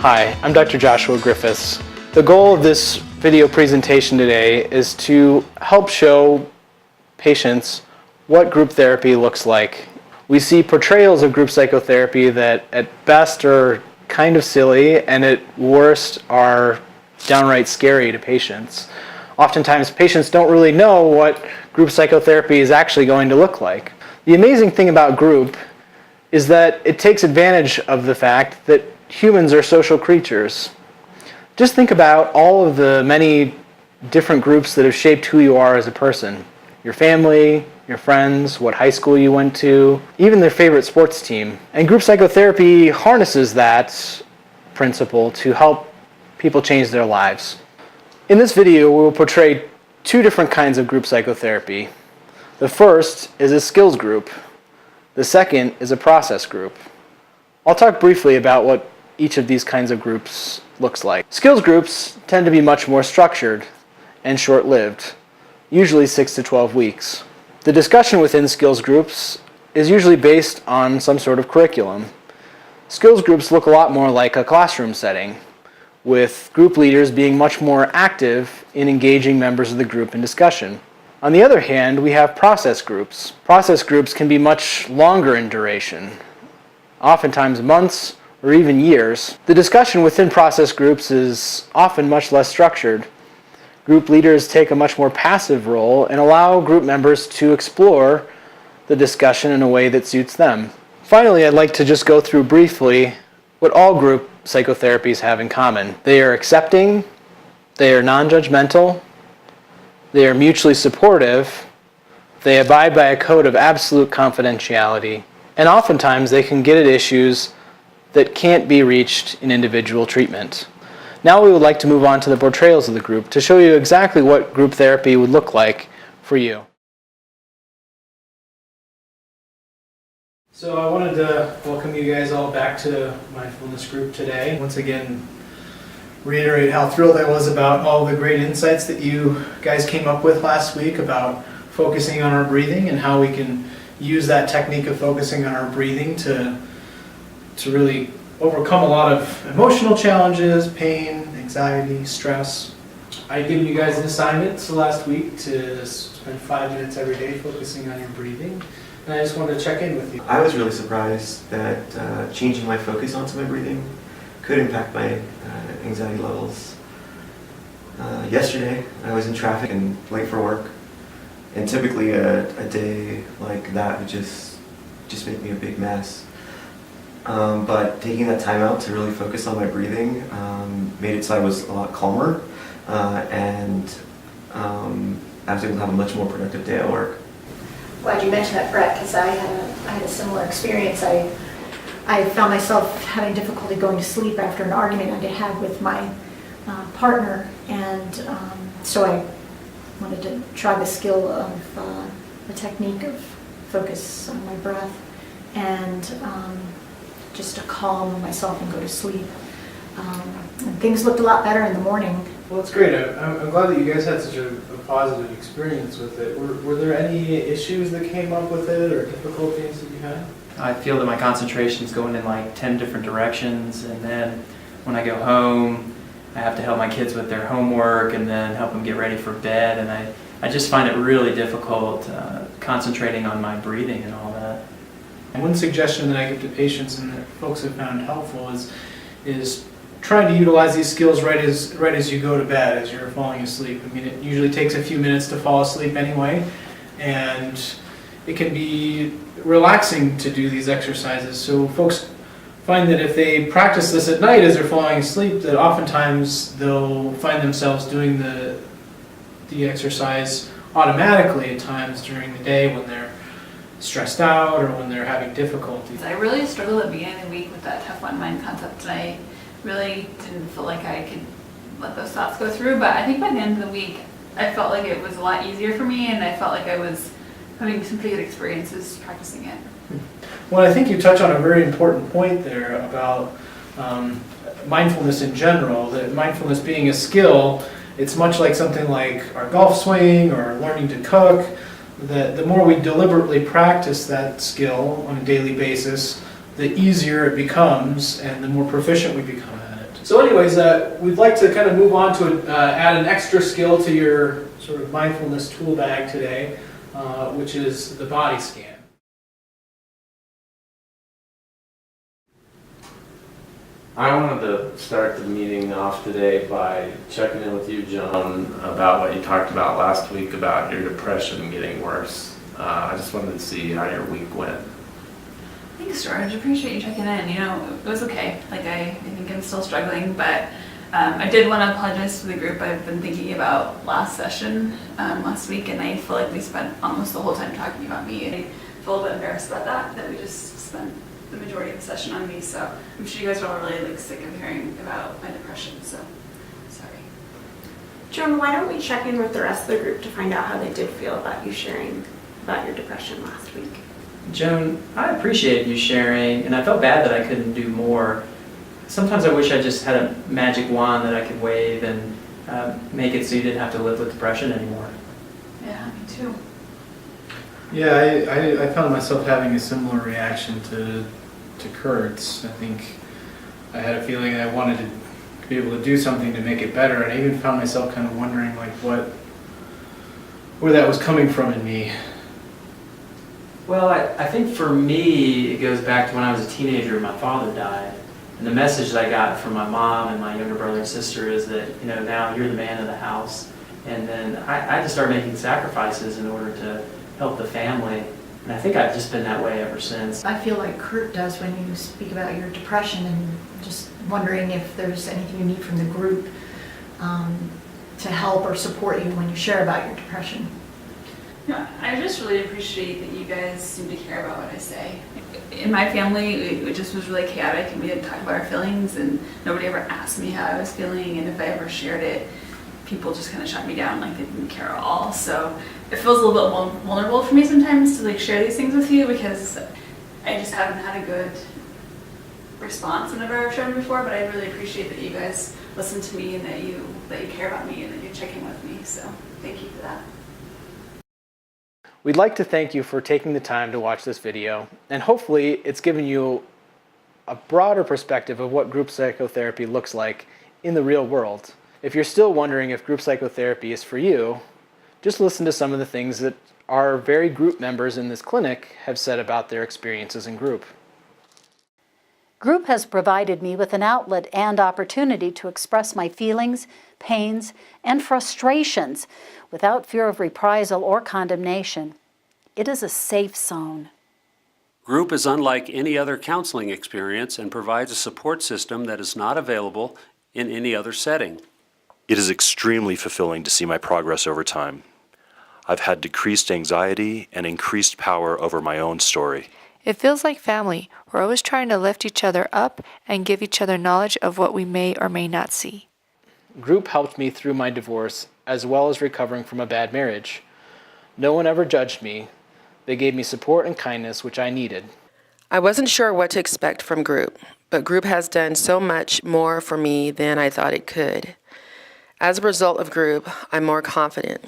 Hi, I'm Dr. Joshua Griffiths. The goal of this video presentation today is to help show patients what group therapy looks like. We see portrayals of group psychotherapy that at best are kind of silly and at worst are downright scary to patients. Oftentimes patients don't really know what group psychotherapy is actually going to look like. The amazing thing about group is that it takes advantage of the fact that humans are social creatures. Just think about all of the many different groups that have shaped who you are as a person. Your family, your friends, what high school you went to, even their favorite sports team. And group psychotherapy harnesses that principle to help people change their lives. In this video, we will portray two different kinds of group psychotherapy. The first is a skills group. The second is a process group. I'll talk briefly about what each of these kinds of groups looks like. Skills groups tend to be much more structured and short-lived, usually 6 to 12 weeks. The discussion within skills groups is usually based on some sort of curriculum. Skills groups look a lot more like a classroom setting, with group leaders being much more active in engaging members of the group in discussion. On the other hand, we have process groups. Process groups can be much longer in duration, oftentimes months or even years. The discussion within process groups is often much less structured. Group leaders take a much more passive role and allow group members to explore the discussion in a way that suits them. Finally, I'd like to just go through briefly what all group psychotherapies have in common. They are accepting, they are non-judgmental, they are mutually supportive, they abide by a code of absolute confidentiality, and oftentimes they can get at issues that can't be reached in individual treatment. Now we would like to move on to the portrayals of the group to show you exactly what group therapy would look like for you. So I wanted to welcome you guys all back to Mindfulness group today. Once again, reiterate how thrilled I was about all the great insights that you guys came up with last week about focusing on our breathing and how we can use that technique of focusing on our breathing to really overcome a lot of emotional challenges, pain, anxiety, stress. I'd given you guys an assignment last week to spend 5 minutes every day focusing on your breathing, and I just wanted to check in with you. I was really surprised that changing my focus onto my breathing could impact my anxiety levels. Yesterday, I was in traffic and late for work, and typically a day like that would just make me a big mess. But taking that time out to really focus on my breathing made it so I was a lot calmer and I was able to have a much more productive day at work. Glad you mentioned that, Brett, because I had a similar experience. I found myself having difficulty going to sleep after an argument I had with my partner, and so I wanted to try the skill of the technique of focus on my breath and just to calm myself and go to sleep. And things looked a lot better in the morning. Well, that's great. I'm glad that you guys had such a positive experience with it. Were there any issues that came up with it or difficulties that you had? I feel that my concentration's going in like 10 different directions, and then when I go home, I have to help my kids with their homework and then help them get ready for bed, and I just find it really difficult concentrating on my breathing and all that. One suggestion that I give to patients and that folks have found helpful is trying to utilize these skills right as you go to bed, as you're falling asleep. I mean, it usually takes a few minutes to fall asleep anyway, and it can be relaxing to do these exercises. So folks find that if they practice this at night as they're falling asleep, that oftentimes they'll find themselves doing the exercise automatically at times during the day when they're stressed out or when they're having difficulty. I really struggled at the beginning of the week with that tough one mind concept, and I really didn't feel like I could let those thoughts go through, but I think by the end of the week I felt like it was a lot easier for me, and I felt like I was having some pretty good experiences practicing it. Well, I think you touch on a very important point there about mindfulness in general, that mindfulness being a skill, it's much like something like our golf swing or learning to cook. The more we deliberately practice that skill on a daily basis, the easier it becomes and the more proficient we become at it. So anyways, we'd like to kind of move on to add an extra skill to your sort of mindfulness tool bag today, which is the body scan. I wanted to start the meeting off today by checking in with you, Joan, about what you talked about last week about your depression getting worse. I just wanted to see how your week went. Thanks, George. I appreciate you checking in. You know, it was okay. Like, I think I'm still struggling, but I did want to apologize to the group. I've been thinking about last session last week, and I feel like we spent almost the whole time talking about me. And I feel a little bit embarrassed about that we just spent the majority of the session on me. So I'm sure you guys are all really like sick of hearing about my depression. So sorry. Joan, why don't we check in with the rest of the group to find out how they did feel about you sharing about your depression last week? Joan, I appreciate you sharing, and I felt bad that I couldn't do more. Sometimes I wish I just had a magic wand that I could wave and make it so you didn't have to live with depression anymore. Yeah, me too. Yeah, I found myself having a similar reaction to Kurt's. I think I had a feeling I wanted to be able to do something to make it better, and I even found myself kind of wondering like where that was coming from in me. Well, I think for me, it goes back to when I was a teenager and my father died. And the message that I got from my mom and my younger brother and sister is that, you know, now you're the man of the house. And then I just started making sacrifices in order to help the family. And I think I've just been that way ever since. I feel like Kurt does when you speak about your depression, and just wondering if there's anything you need from the group to help or support you when you share about your depression. Yeah, I just really appreciate that you guys seem to care about what I say. In my family, it just was really chaotic, and we didn't talk about our feelings, and nobody ever asked me how I was feeling, and if I ever shared it, people just kind of shut me down, like they didn't care at all. So it feels a little bit vulnerable for me sometimes to like share these things with you, because I just haven't had a good response whenever I've shared them before. But I really appreciate that you guys listen to me, and that you care about me, and that you're checking with me. So thank you for that. We'd like to thank you for taking the time to watch this video, and hopefully it's given you a broader perspective of what group psychotherapy looks like in the real world. If you're still wondering if group psychotherapy is for you, just listen to some of the things that our very group members in this clinic have said about their experiences in group. Group has provided me with an outlet and opportunity to express my feelings, pains, and frustrations without fear of reprisal or condemnation. It is a safe zone. Group is unlike any other counseling experience and provides a support system that is not available in any other setting. It is extremely fulfilling to see my progress over time. I've had decreased anxiety and increased power over my own story. It feels like family. We're always trying to lift each other up and give each other knowledge of what we may or may not see. Group helped me through my divorce as well as recovering from a bad marriage. No one ever judged me. They gave me support and kindness, which I needed. I wasn't sure what to expect from group, but group has done so much more for me than I thought it could. As a result of group, I'm more confident.